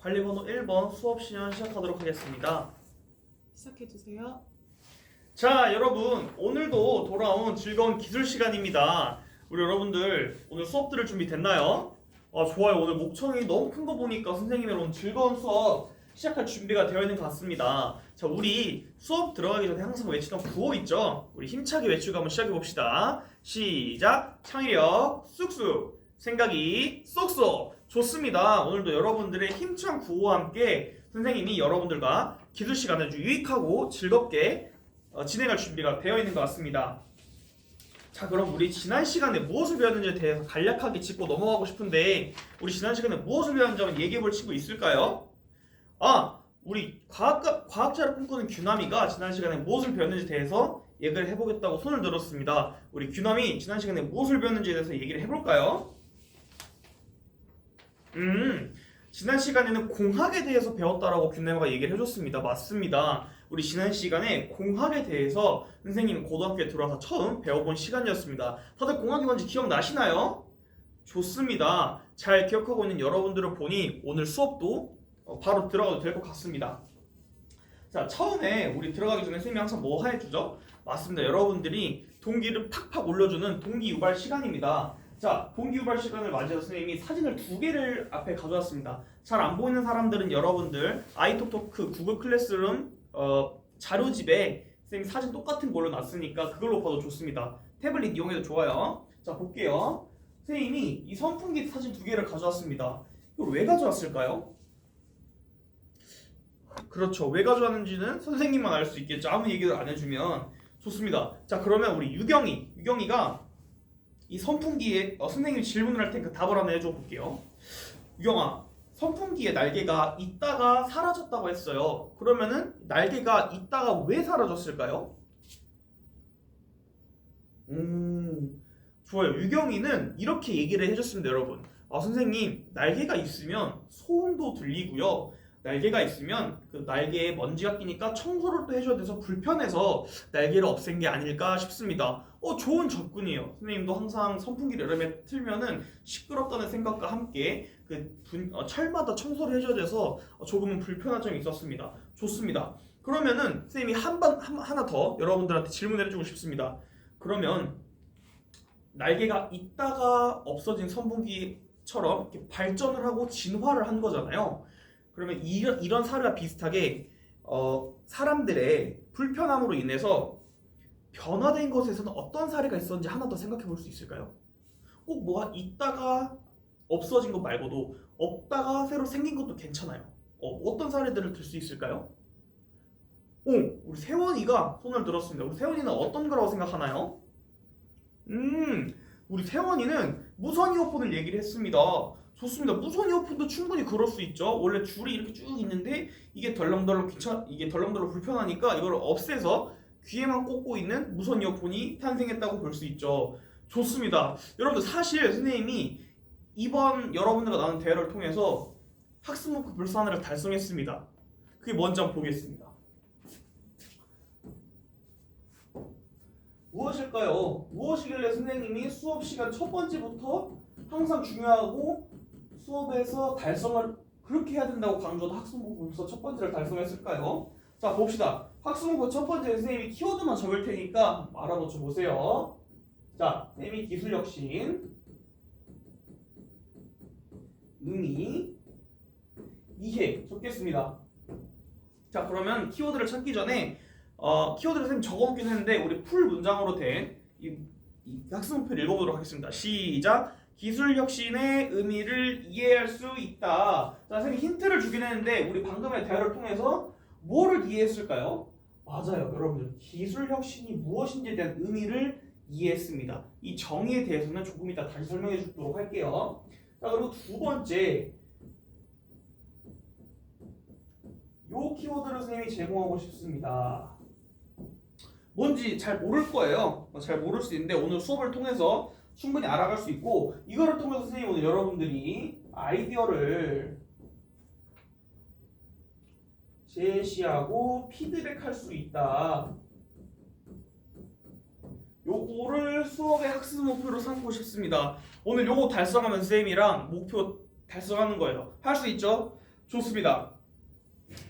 관리번호 1번 수업 시간 시작하도록 하겠습니다. 시작해주세요. 자, 여러분 오늘도 돌아온 즐거운 기술 시간입니다. 우리 여러분들 오늘 수업 들을 준비 됐나요? 좋아요. 오늘 목청이 너무 큰 거 보니까 선생님의 오늘 즐거운 수업 시작할 준비가 되어 있는 것 같습니다. 자, 우리 수업 들어가기 전에 항상 외치던 구호 있죠? 우리 힘차게 외치고 한번 시작해 봅시다. 시작! 창의력 쑥쑥, 생각이 쏙쏙. 좋습니다. 오늘도 여러분들의 힘찬 구호와 함께 선생님이 여러분들과 기술 시간을 아주 유익하고 즐겁게 진행할 준비가 되어 있는 것 같습니다. 자, 그럼 우리 지난 시간에 무엇을 배웠는지에 대해서 간략하게 짚고 넘어가고 싶은데, 우리 지난 시간에 무엇을 배웠는지 한번 얘기해 볼 친구 있을까요? 우리 과학자를 꿈꾸는 규남이가 지난 시간에 무엇을 배웠는지에 대해서 얘기를 해보겠다고 손을 들었습니다. 우리 규남이 지난 시간에 무엇을 배웠는지에 대해서 얘기를 해볼까요? 지난 시간에는 공학에 대해서 배웠다라고 규남이가 얘기를 해줬습니다. 맞습니다. 우리 지난 시간에 공학에 대해서 선생님 고등학교에 들어와서 처음 배워본 시간이었습니다. 다들 공학이 뭔지 기억나시나요? 좋습니다. 잘 기억하고 있는 여러분들을 보니 오늘 수업도 바로 들어가도 될 것 같습니다. 자, 처음에 우리 들어가기 전에 선생님이 항상 뭐 해주죠? 맞습니다. 여러분들이 동기를 팍팍 올려주는 동기 유발 시간입니다. 자, 동기 유발 시간을 맞이해서 선생님이 사진을 2개를 앞에 가져왔습니다. 잘 안 보이는 사람들은 여러분들 아이톡토크 구글 클래스룸 자료집에 선생님이 사진 똑같은 걸로 놨으니까 그걸로 봐도 좋습니다. 태블릿 이용해도 좋아요. 자, 볼게요. 선생님이 이 선풍기 사진 2개를 가져왔습니다. 이걸 왜 가져왔을까요? 그렇죠. 왜 가져왔는지는 선생님만 알 수 있겠죠. 아무 얘기를 안 해주면. 좋습니다. 자, 그러면 우리 유경이가 이 선풍기에 선생님이 질문을 할 테니까 답을 하나 해줘 볼게요. 유경아, 선풍기에 날개가 있다가 사라졌다고 했어요. 그러면은 날개가 있다가 왜 사라졌을까요? 좋아요. 유경이는 이렇게 얘기를 해줬습니다, 여러분. 선생님, 날개가 있으면 소음도 들리고요. 날개가 있으면 그 날개에 먼지가 끼니까 청소를 또 해줘야 돼서 불편해서 날개를 없앤 게 아닐까 싶습니다. 좋은 접근이에요. 선생님도 항상 선풍기를 여름에 틀면은 시끄럽다는 생각과 함께 철마다 청소를 해줘야 돼서 조금은 불편한 점이 있었습니다. 좋습니다. 그러면은 선생님이 하나 더 여러분들한테 질문을 해주고 싶습니다. 그러면 날개가 있다가 없어진 선풍기처럼 이렇게 발전을 하고 진화를 한 거잖아요. 그러면 이런 사례와 비슷하게 사람들의 불편함으로 인해서 변화된 것에서는 어떤 사례가 있었는지 하나 더 생각해 볼 수 있을까요? 꼭 뭐가 있다가 없어진 것 말고도 없다가 새로 생긴 것도 괜찮아요. 어떤 사례들을 들 수 있을까요? 우리 세원이가 손을 들었습니다. 우리 세원이는 어떤 거라고 생각하나요? 우리 세원이는 무선 이어폰을 얘기를 했습니다. 좋습니다. 무선 이어폰도 충분히 그럴 수 있죠. 원래 줄이 이렇게 쭉 있는데 이게 덜렁덜렁 불편하니까 이걸 없애서 귀에만 꽂고 있는 무선 이어폰이 탄생했다고 볼 수 있죠. 좋습니다. 여러분들 사실 선생님이 이번 여러분들과 나눈 대화를 통해서 학습 목표 불사 하나를 달성했습니다. 그게 뭔지 한번 보겠습니다. 무엇일까요? 무엇이길래 선생님이 수업 시간 첫 번째부터 항상 중요하고 수업에서 달성을 그렇게 해야 된다고 강조하던 학습 목표 불사 첫 번째를 달성했을까요? 자, 봅시다. 학습 목표 첫 번째 선생님이 키워드만 적을 테니까 알아놓쳐 보세요. 자, 선생님이 기술혁신, 의미, 이해 적겠습니다. 자, 그러면 키워드를 찾기 전에 키워드를 선생님 적어놓긴 했는데 우리 풀 문장으로 된 이 학습 목표를 읽어보도록 하겠습니다. 시작! 기술혁신의 의미를 이해할 수 있다. 자, 선생님 힌트를 주긴 했는데 우리 방금의 대화를 통해서 뭐를 이해했을까요? 맞아요. 여러분들 기술혁신이 무엇인지에 대한 의미를 이해했습니다. 이 정의에 대해서는 조금 이따 다시 설명해 주도록 할게요. 자, 그리고 두 번째 요 키워드를 선생님이 제공하고 싶습니다. 뭔지 잘 모를 거예요. 잘 모를 수 있는데 오늘 수업을 통해서 충분히 알아갈 수 있고 이거를 통해서 선생님 오늘 여러분들이 아이디어를 제시하고 피드백할 수 있다. 요거를 수업의 학습 목표로 삼고 싶습니다. 오늘 요거 달성하면 쌤이랑 목표 달성하는 거예요. 할 수 있죠? 좋습니다.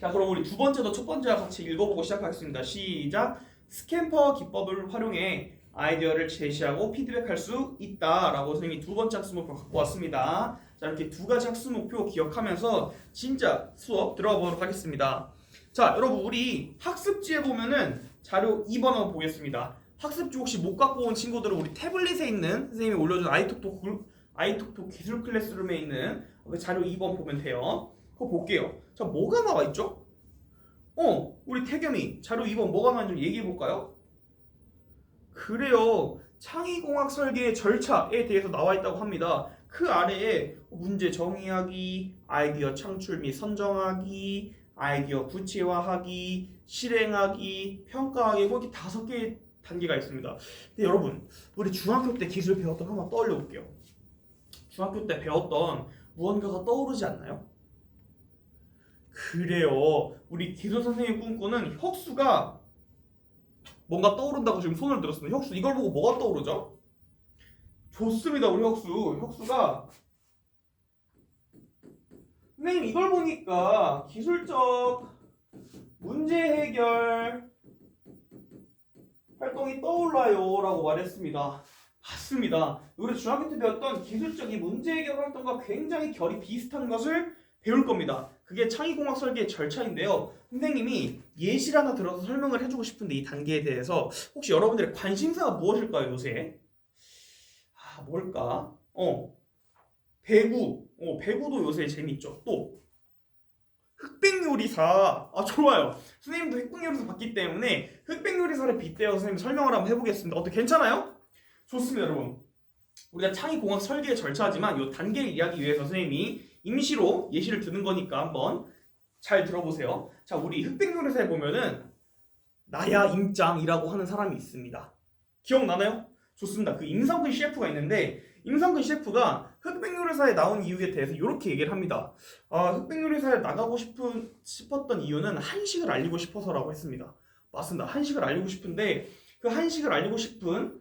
자, 그럼 우리 두 번째도 첫 번째와 같이 읽어보고 시작하겠습니다. 시작. 스캠퍼 기법을 활용해 아이디어를 제시하고 피드백할 수 있다라고 선생님이 두 번째 학습 목표 갖고 왔습니다. 자, 이렇게 두 가지 학습 목표 기억하면서 진짜 수업 들어가 보도록 하겠습니다. 자, 여러분 우리 학습지에 보면은 자료 2번 한번 보겠습니다. 학습지 혹시 못 갖고 온 친구들은 우리 태블릿에 있는 선생님이 올려준 아이톡톡 기술 클래스룸에 있는 그 자료 2번 보면 돼요. 그거 볼게요. 자, 뭐가 나와 있죠? 우리 태겸이 자료 2번 뭐가 나왔는지 얘기해 볼까요? 그래요. 창의공학 설계의 절차에 대해서 나와 있다고 합니다. 그 아래에 문제 정의하기, 아이디어 창출 및 선정하기, 아이디어 구체화하기, 실행하기, 평가하기 이렇게 5개의 단계가 있습니다. 근데 여러분, 우리 중학교 때 기술 배웠던 거 한번 떠올려 볼게요. 중학교 때 배웠던 무언가가 떠오르지 않나요? 그래요. 우리 기술 선생님 꿈꾸는 혁수가 뭔가 떠오른다고 지금 손을 들었습니다. 혁수 이걸 보고 뭐가 떠오르죠? 좋습니다. 우리 혁수가 선생님 이걸 보니까 기술적 문제 해결 활동이 떠올라요 라고 말했습니다. 맞습니다. 우리 중학교 때 배웠던 기술적인 문제 해결 활동과 굉장히 결이 비슷한 것을 배울 겁니다. 그게 창의공학 설계의 절차인데요. 선생님이 예시를 하나 들어서 설명을 해주고 싶은데 이 단계에 대해서 혹시 여러분들의 관심사가 무엇일까요 요새? 뭘까? 배구. 배구도 요새 재밌죠. 또 흑백요리사. 좋아요. 선생님도 흑백요리사 봤기 때문에 흑백요리사를 빗대어 선생님 설명을 한번 해보겠습니다. 어때 괜찮아요? 좋습니다 여러분. 우리가 창의공학 설계의 절차지만 이 단계를 이해하기 위해서 선생님이 임시로 예시를 드는 거니까 한번 잘 들어보세요. 자, 우리 흑백요리사에 보면은 나야 임짱이라고 하는 사람이 있습니다. 기억나나요? 좋습니다. 그 임성근 셰프가 있는데 임성근 셰프가 흑백요리사에 나온 이유에 대해서 이렇게 얘기를 합니다. 흑백요리사에 나가고 싶었던 이유는 한식을 알리고 싶어서라고 했습니다. 맞습니다. 한식을 알리고 싶은데 그 한식을 알리고 싶은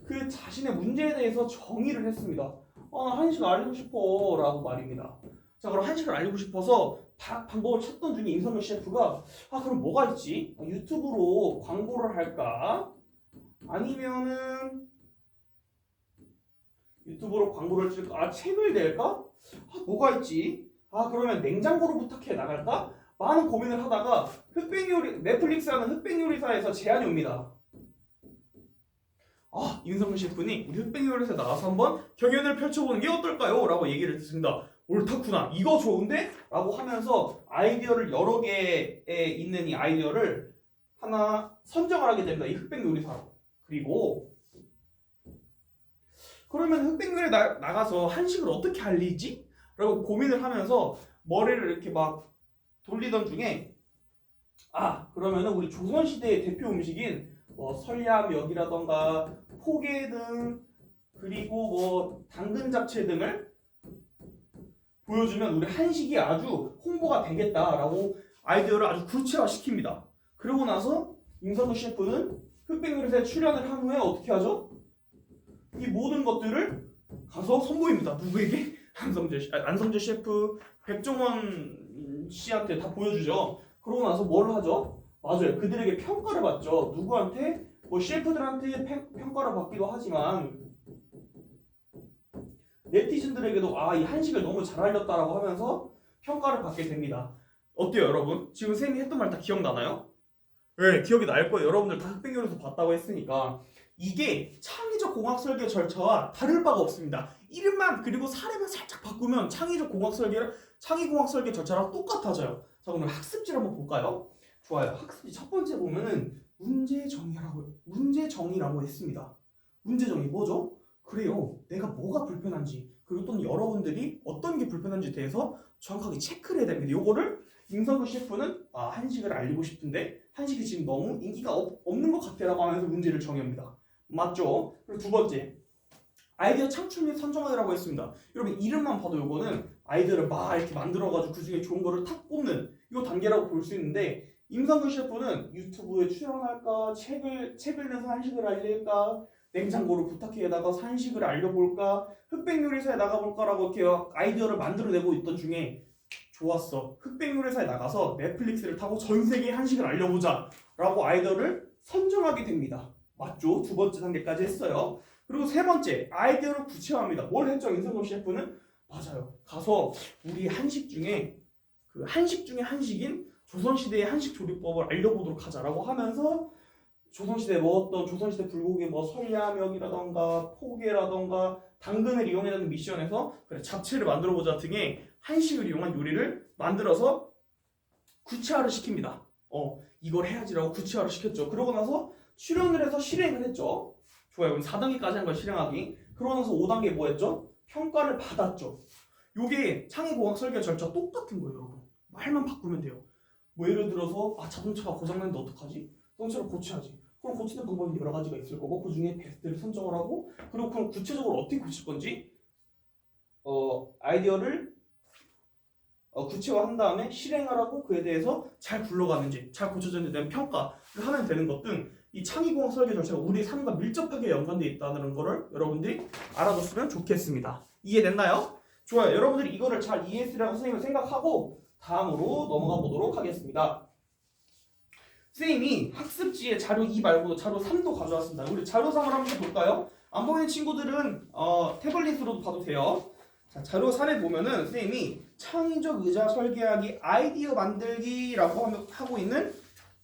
그 자신의 문제에 대해서 정의를 했습니다. 한식을 알리고 싶어 라고 말입니다. 자, 그럼 한식을 알리고 싶어서 방법을 찾던 중에 임성근 셰프가 그럼 뭐가 있지? 유튜브로 광고를 할까? 아니면은 유튜브로 광고를 찍을까? 책을 낼까? 뭐가 있지? 그러면 냉장고로 부탁해 나갈까? 많은 고민을 하다가 넷플릭스 하는 흑백요리사에서 제안이 옵니다. 임성근 셰프님 우리 흑백요리사에 나와서 한번 경연을 펼쳐보는 게 어떨까요? 라고 얘기를 듣습니다. 옳다구나 이거 좋은데? 라고 하면서 아이디어를 여러 개에 있는 이 아이디어를 하나 선정을 하게 됩니다. 이 흑백요리사로. 그리고 그러면 흑백요리에 나가서 한식을 어떻게 알리지? 라고 고민을 하면서 머리를 이렇게 막 돌리던 중에 그러면은 우리 조선시대의 대표 음식인 설야미역이라던가 포개 등 그리고 당근 잡채 등을 보여주면 우리 한식이 아주 홍보가 되겠다라고 아이디어를 아주 구체화시킵니다. 그러고 나서 임성근 셰프는 흑백요리사에 출연을 한 후에 어떻게 하죠? 이 모든 것들을 가서 선보입니다. 누구에게? 안성재 셰프, 백종원 씨한테 다 보여주죠. 그러고 나서 뭘 하죠? 맞아요. 그들에게 평가를 받죠. 누구한테? 셰프들한테 평가를 받기도 하지만 네티즌들에게도 이 한식을 너무 잘 알렸다라고 하면서 평가를 받게 됩니다. 어때요 여러분? 지금 선생님이 했던 말 다 기억나나요? 네, 기억이 날 거예요. 여러분들 다 흑백요리사 봤다고 했으니까 이게 창의적 공학 설계 절차와 다를 바가 없습니다. 이름만 그리고 사례만 살짝 바꾸면 창의적 공학 설계 절차랑 똑같아져요. 자, 오늘 학습지를 한번 볼까요? 좋아요. 학습지 첫 번째 보면은 문제 정의라고 했습니다. 문제 정의 뭐죠? 그래요. 내가 뭐가 불편한지 그리고 또는 여러분들이 어떤 게 불편한지에 대해서 정확하게 체크를 해야 됩니다. 요거를 임성근 셰프는 한식을 알리고 싶은데 한식이 지금 너무 인기가 없는 것 같아라고 하면서 문제를 정의합니다. 맞죠? 그리고 두 번째 아이디어 창출 및 선정하라고 했습니다. 여러분 이름만 봐도 요거는 아이디어를 막 이렇게 만들어가지고 그 중에 좋은 거를 탁 뽑는 이 단계라고 볼 수 있는데 임성근 셰프는 유튜브에 출연할까 책을 내서 한식을 알릴까 냉장고를 부탁해 나가서 한식을 알려볼까? 흑백 요리사에 나가볼까라고 이렇게 아이디어를 만들어내고 있던 중에 좋았어. 흑백 요리사에 나가서 넷플릭스를 타고 전 세계에 한식을 알려보자 라고 아이디어를 선정하게 됩니다. 맞죠? 두 번째 단계까지 했어요. 그리고 세 번째, 아이디어를 구체화합니다. 뭘 했죠? 인성섭 셰프는? 맞아요. 가서 우리 한식 중에 그 한식 중에 한식인 조선시대의 한식 조리법을 알려보도록 하자라고 하면서 조선시대에 먹었던 조선시대 불고기 뭐 설야명이라던가 포개라던가 당근을 이용해내는 미션에서 그래, 잡채를 만들어보자 등의 한식을 이용한 요리를 만들어서 구체화를 시킵니다. 이걸 해야지라고 구체화를 시켰죠. 그러고 나서 출연을 해서 실행을 했죠. 좋아요. 그럼 4단계까지 한 걸 실행하기. 그러고 나서 5단계 뭐 했죠? 평가를 받았죠. 요게 창의공학 설계 절차 똑같은 거예요, 여러분. 말만 바꾸면 돼요. 뭐 예를 들어서 자동차가 고장났는데 어떡하지? 자동차를 고쳐야지. 그럼 고치는 방법이 여러 가지가 있을 거고 그 중에 베스트를 선정을 하고 그리고 그럼 구체적으로 어떻게 고칠 건지 아이디어를 구체화한 다음에 실행을 하고 그에 대해서 잘 굴러가는지 잘 고쳐졌는지 대한 평가를 하면 되는 것 등 이 창의공학 설계 절차가 우리 삶과 밀접하게 연관되어 있다는 거를 여러분들이 알아뒀으면 좋겠습니다. 이해됐나요? 좋아요. 여러분들이 이거를 잘 이해했으라고 선생님은 생각하고 다음으로 넘어가 보도록 하겠습니다. 선생님이 학습지에 자료 2 말고 자료 3도 가져왔습니다. 우리 자료 3을 한번 볼까요? 안 보이는 친구들은 태블릿으로도 봐도 돼요. 자, 자료 3에 보면은 선생님이 창의적 의자 설계하기 아이디어 만들기라고 하고 있는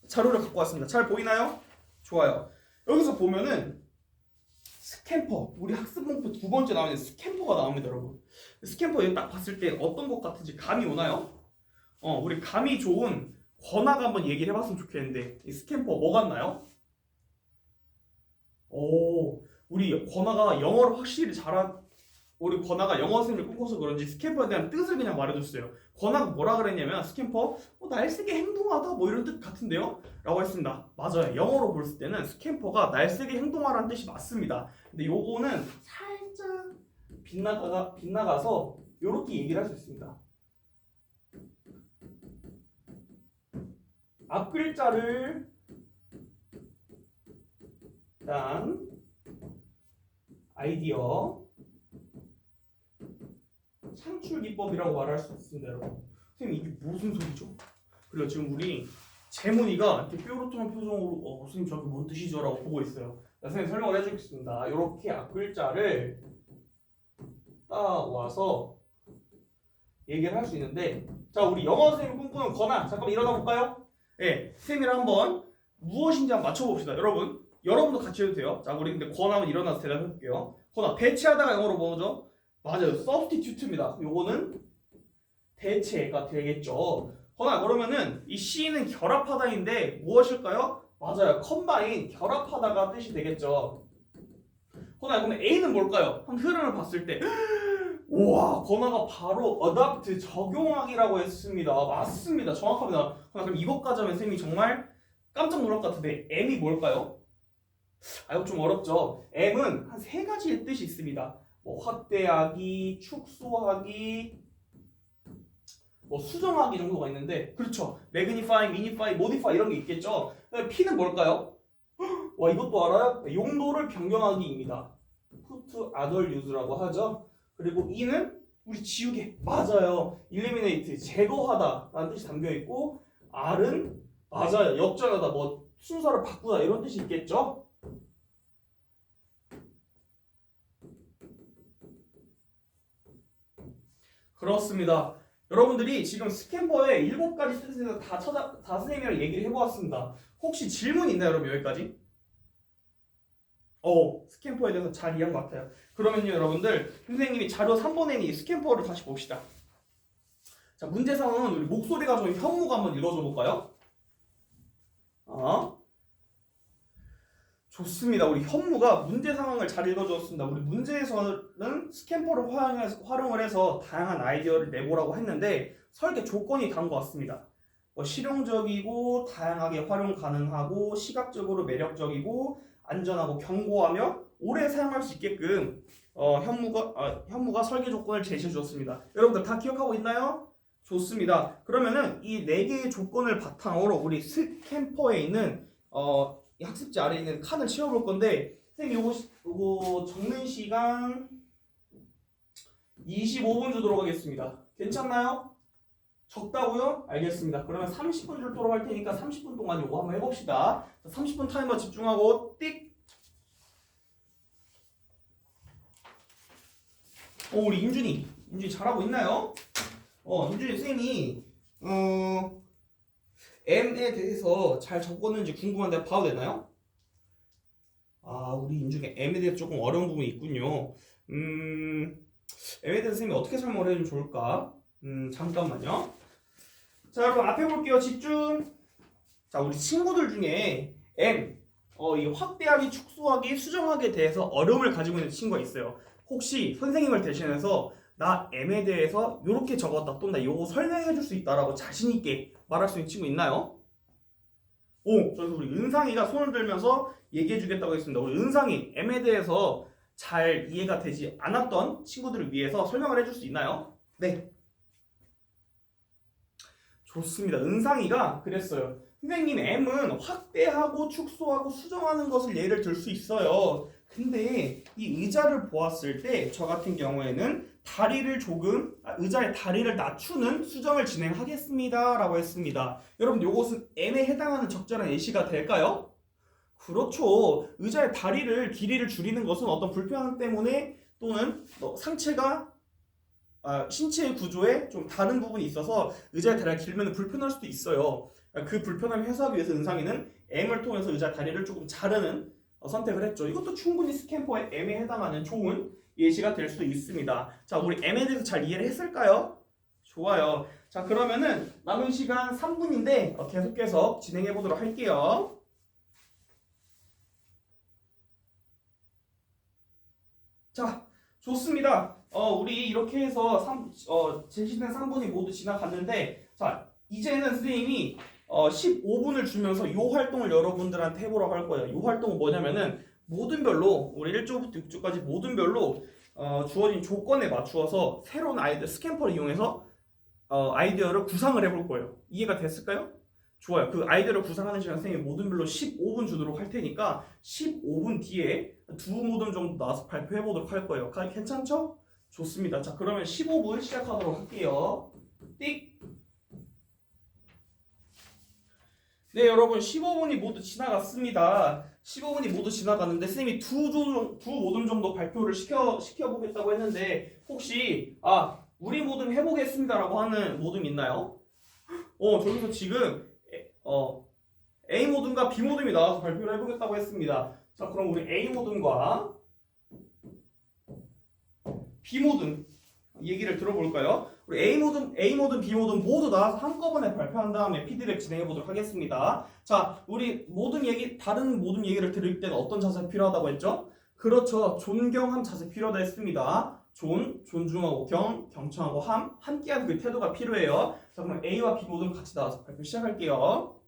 자료를 갖고 왔습니다. 잘 보이나요? 좋아요. 여기서 보면은 스캠퍼, 우리 학습목표 두 번째 나오는 스캠퍼가 나옵니다, 여러분. 스캠퍼 여기 딱 봤을 때 어떤 것 같은지 감이 오나요? 우리 감이 좋은 권화가 한번 얘기를 해봤으면 좋겠는데 이 스캠퍼 뭐 같나요? 우리 권화가 영어를 확실히 우리 권화가 영어 선생님을 꿈꿔서 그런지 스캠퍼에 대한 뜻을 그냥 말해줬어요. 권화가 뭐라 그랬냐면 스캠퍼 날쌔게 행동하다 뭐 이런 뜻 같은데요? 라고 했습니다. 맞아요. 영어로 볼 때는 스캠퍼가 날쌔게 행동하라는 뜻이 맞습니다. 근데 요거는 살짝 빗나가서 이렇게 얘기를 할 수 있습니다. 앞 글자를 일단 아이디어 창출 기법이라고 말할 수 있습니다, 여러분. 선생님 이게 무슨 소리죠? 그리고 지금 우리 재문이가 이렇게 뾰루통한 표정으로 선생님 저게 뭔 뜻이죠? 라고 보고 있어요. 선생님 설명을 해주겠습니다. 이렇게 앞 글자를 따와서 얘기를 할 수 있는데 자 우리 영어 선생님 꿈꾸는 권한 잠깐 일어나 볼까요? 네, 선생님이랑 한번 무엇인지 한번 맞춰봅시다. 여러분도 같이 해도 돼요. 자 우리 근데 권하면 일어나서 대답해볼게요. 권하 대체하다가 영어로 뭐죠? 맞아요. substitute입니다. 요거는 대체가 되겠죠. 그러면은 이 C는 결합하다인데 무엇일까요? 맞아요. combine, 결합하다가 뜻이 되겠죠. 그러면 A는 뭘까요? 한 흐름을 봤을 때 우와, 권하가 바로 adopt, 적용하기라고 했습니다. 맞습니다. 정확합니다. 그럼 이것까지 하면 쌤이 정말 깜짝 놀랄 것 같은데 M이 뭘까요? 이거 좀 어렵죠. M은 한 세 가지의 뜻이 있습니다. 확대하기, 축소하기, 수정하기 정도가 있는데 그렇죠. magnify, minify, modify 이런 게 있겠죠. P는 뭘까요? 와 이것도 알아요? 용도를 변경하기입니다. put other use라고 하죠. 그리고 E는 우리 지우개. 맞아요. eliminate, 제거하다 라는 뜻이 담겨있고 R은 맞아요. 역전하다, 순서를 바꾸다 이런 뜻이 있겠죠. 그렇습니다. 여러분들이 지금 스캠퍼의 7가지 뜻에서 다 선생님이랑 얘기를 해보았습니다. 혹시 질문 있나요, 여러분 여기까지? 스캠퍼에 대해서 잘 이해한 것 같아요. 그러면요, 여러분들 선생님이 자료 3번에 있는 이 스캠퍼를 다시 봅시다. 자, 문제상은 우리 목소리가 좋은 현무가 한번 읽어줘 볼까요? 좋습니다. 우리 현무가 문제 상황을 잘 읽어주었습니다. 우리 문제에서는 스캠퍼를 활용을 해서 다양한 아이디어를 내보라고 했는데 설계 조건이 다른 것 같습니다. 실용적이고 다양하게 활용 가능하고 시각적으로 매력적이고 안전하고 견고하며 오래 사용할 수 있게끔 현무가 설계 조건을 제시해 주었습니다. 여러분들 다 기억하고 있나요? 좋습니다. 그러면은 이 4개의 조건을 바탕으로 우리 스캠퍼에 있는 이 학습지 아래에 있는 칸을 채워볼 건데 선생님 요거 적는 시간 25분 주도록 하겠습니다. 괜찮나요? 적다고요? 알겠습니다. 그러면 30분 줄도록 할 테니까 30분 동안 요거 한번 해봅시다. 30분 타이머 집중하고 띡. 우리 인준이 잘하고 있나요? 인준이 선생님이 M에 대해서 잘 적었는지 궁금한데 봐도 되나요? 우리 인준이 M에 대해서 조금 어려운 부분이 있군요. M에 대해서 선생님이 어떻게 설명을 해주면 좋을까? 잠깐만요. 자, 여러분 앞에 볼게요. 집중. 자, 우리 친구들 중에 M, 이 확대하기, 축소하기, 수정하기에 대해서 어려움을 가지고 있는 친구가 있어요. 혹시 선생님을 대신해서 나 M에 대해서 이렇게 적었다 또는 나 이거 설명해 줄 수 있다라고 자신 있게 말할 수 있는 친구 있나요? 그래서 우리 은상이가 손을 들면서 얘기해 주겠다고 했습니다. 우리 은상이 M에 대해서 잘 이해가 되지 않았던 친구들을 위해서 설명을 해줄 수 있나요? 네. 좋습니다. 은상이가 그랬어요. 선생님, M은 확대하고 축소하고 수정하는 것을 예를 들 수 있어요. 근데 이 의자를 보았을 때 저 같은 경우에는 다리를 의자의 다리를 낮추는 수정을 진행하겠습니다 라고 했습니다. 여러분, 이것은 M에 해당하는 적절한 예시가 될까요? 그렇죠. 의자의 길이를 줄이는 것은 어떤 불편함 때문에 또는 상체가 신체의 구조에 좀 다른 부분이 있어서 의자의 다리가 길면 불편할 수도 있어요. 그 불편함을 해소하기 위해서 은상이는 M을 통해서 의자 다리를 조금 자르는 선택을 했죠. 이것도 충분히 스캠퍼의 M에 해당하는 좋은 예시가 될 수 있습니다. 자, 우리 M에 대해서 잘 이해를 했을까요? 좋아요. 자, 그러면은 남은 시간 3분인데 계속해서 진행해 보도록 할게요. 자, 좋습니다. 우리 이렇게 해서 제시된 3분이 모두 지나갔는데, 자, 이제는 선생님이 15분을 주면서 이 활동을 여러분들한테 해보라고 할 거예요. 이 활동은 뭐냐면은 모든 별로 우리 1조부터 6조까지 모든 별로 주어진 조건에 맞추어서 새로운 아이디어 스캠퍼를 이용해서 아이디어를 구상을 해볼 거예요. 이해가 됐을까요? 좋아요. 그 아이디어를 구상하는 시간 선생님이 모든 별로 15분 주도록 할 테니까 15분 뒤에 두 모듬 정도 나와서 발표해 보도록 할 거예요. 괜찮죠? 좋습니다. 자, 그러면 15분 시작하도록 할게요. 띡. 네, 여러분 15분이 모두 지나갔습니다. 15분이 모두 지나갔는데 선생님이 두 모듬 정도 발표를 시켜보겠다고 했는데 혹시 우리 모듬 해보겠습니다라고 하는 모듬 있나요? 저기서 지금 A 모듬과 B 모듬이 나와서 발표를 해보겠다고 했습니다. 자, 그럼 우리 A 모듬과 B 모듬 얘기를 들어볼까요? 우리 A 모듬, B 모듬 모두 나와서 한꺼번에 발표한 다음에 피드백 진행해 보도록 하겠습니다. 자, 우리 다른 모든 얘기를 들을 때는 어떤 자세가 필요하다고 했죠? 그렇죠. 존경한 자세 필요하다 했습니다. 존중하고 경청하고 함께하는 그 태도가 필요해요. 자, 그럼 A와 B 모듬 같이 나와서 발표 시작할게요.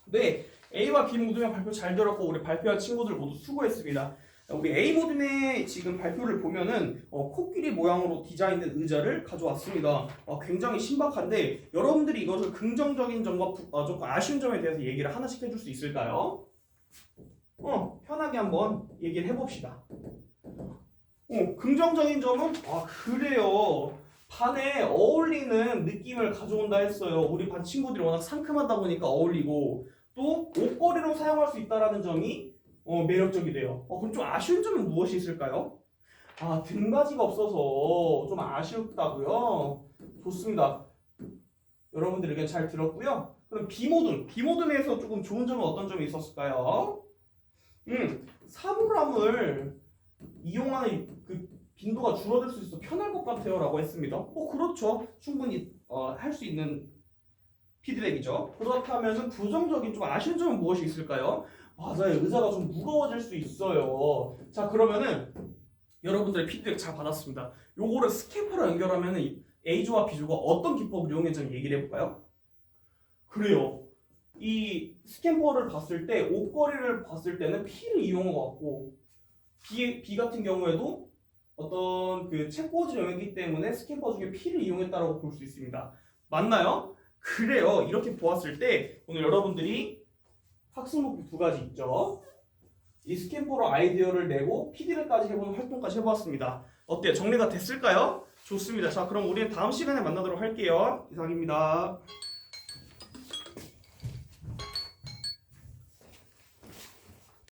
네, A와 B 모듬의 발표 잘 들었고 우리 발표한 친구들 모두 수고했습니다. 우리 A 모듬의 지금 발표를 보면은 코끼리 모양으로 디자인된 의자를 가져왔습니다. 굉장히 신박한데 여러분들이 이것을 긍정적인 점과 조금 아쉬운 점에 대해서 얘기를 하나씩 해줄 수 있을까요? 편하게 한번 얘기를 해봅시다. 긍정적인 점은 그래요. 반에 어울리는 느낌을 가져온다 했어요. 우리 반 친구들이 워낙 상큼하다 보니까 어울리고 또 옷걸이로 사용할 수 있다는 점이 매력적이래요. 그럼 좀 아쉬운 점은 무엇이 있을까요? 등받이가 없어서 좀 아쉽다고요? 좋습니다. 여러분들 의견 잘 들었고요. 그럼 비모듬에서 조금 좋은 점은 어떤 점이 있었을까요? 사물함을 이용하는 그 빈도가 줄어들 수 있어 편할 것 같아요 라고 했습니다. 그렇죠. 충분히 할 수 있는 피드백이죠. 그렇다면 부정적인 좀 아쉬운 점은 무엇이 있을까요? 맞아요. 의자가 좀 무거워질 수 있어요. 자, 그러면은 여러분들의 피드백 잘 받았습니다. 요거를 스캠퍼로 연결하면은 A조와 B조가 어떤 기법을 이용했는지 얘기를 해볼까요? 그래요. 이 스캠퍼를 봤을 때 옷걸이를 봤을 때는 P를 이용한 것 같고 B 같은 경우에도 어떤 그 책꽂이 영역이기 때문에 스캠퍼 중에 P를 이용했다고 볼 수 있습니다. 맞나요? 그래요. 이렇게 보았을 때 오늘 여러분들이 학습 목표 두 가지 있죠. 이 스캔포로 아이디어를 내고 PD를까지 해보는 활동까지 해보았습니다. 어때요? 정리가 됐을까요? 좋습니다. 자, 그럼 우리는 다음 시간에 만나도록 할게요. 이상입니다.